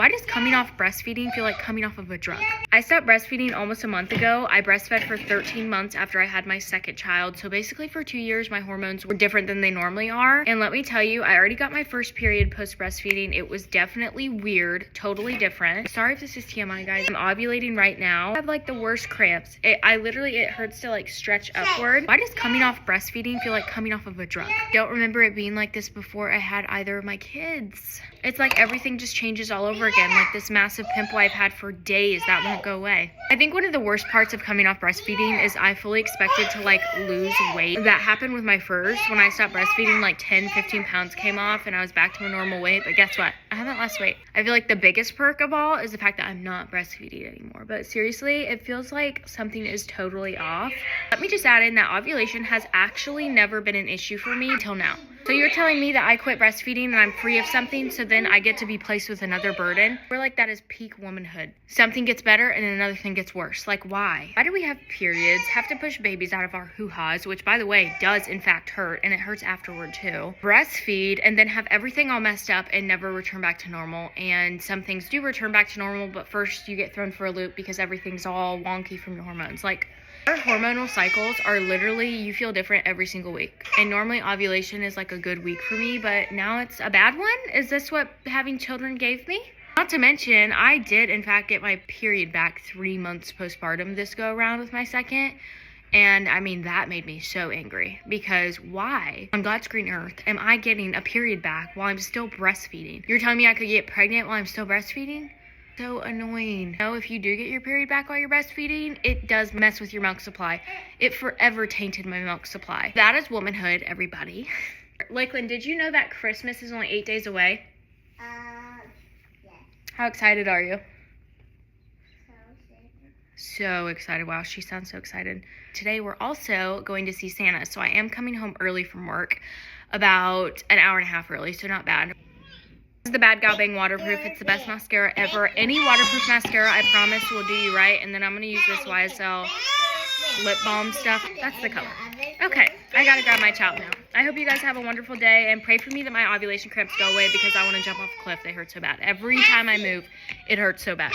Why does coming off breastfeeding feel like coming off of a drug? I stopped breastfeeding almost a month ago. I breastfed for 13 months after I had my second child. So basically for 2 years, my hormones were different than they normally are. And let me tell you, I already got my first period post breastfeeding. It was definitely weird, totally different. Sorry if this is TMI, guys. I'm ovulating right now. I have like the worst cramps. It hurts to like stretch upward. Why does coming off breastfeeding feel like coming off of a drug? Don't remember it being like this before I had either of my kids. It's like everything just changes all over again. Like this massive pimple I've had for days that won't go away. I think one of the worst parts of coming off breastfeeding is I fully expected to like lose weight. That happened with my first. When I stopped breastfeeding, like 10-15 pounds came off and I was back to my normal weight. But guess what? I haven't lost weight. I feel like the biggest perk of all is the fact that I'm not breastfeeding anymore. But seriously, it feels like something is totally off. Let me just add in that ovulation has actually never been an issue for me until now. So you're telling me that I quit breastfeeding and I'm free of something, so then I get to be placed with another burden? We're like, that is peak womanhood. Something gets better and another thing gets worse. Like, why? Why do we have periods, have to push babies out of our hoo-has, which by the way, does in fact hurt, and it hurts afterward too. Breastfeed and then have everything all messed up and never return back to normal. And some things do return back to normal, but first you get thrown for a loop because everything's all wonky from your hormones. Like, our hormonal cycles are literally, you feel different every single week. And normally ovulation is like a good week for me, but now it's a bad one? Is this what having children gave me? Not to mention, I did in fact get my period back 3 months postpartum this go around with my second. And I mean, that made me so angry because why on God's green earth am I getting a period back while I'm still breastfeeding? You're telling me I could get pregnant while I'm still breastfeeding? So annoying. You know, if you do get your period back while you're breastfeeding, it does mess with your milk supply. It forever tainted my milk supply. That is womanhood, everybody. Lakeland, did you know that Christmas is only 8 days away? Yes. How excited are you? So excited. So excited. Wow, she sounds so excited. Today we're also going to see Santa, so I am coming home early from work, about an hour and a half early, so not bad. This is the Bad Gal Bang waterproof. It's the best mascara ever. Any waterproof mascara, I promise, will do you right. And then I'm going to use this YSL lip balm stuff. That's the color. Okay, I got to grab my chow now. I hope you guys have a wonderful day and pray for me that my ovulation cramps go away because I want to jump off a cliff. They hurt so bad. Every time I move, it hurts so bad.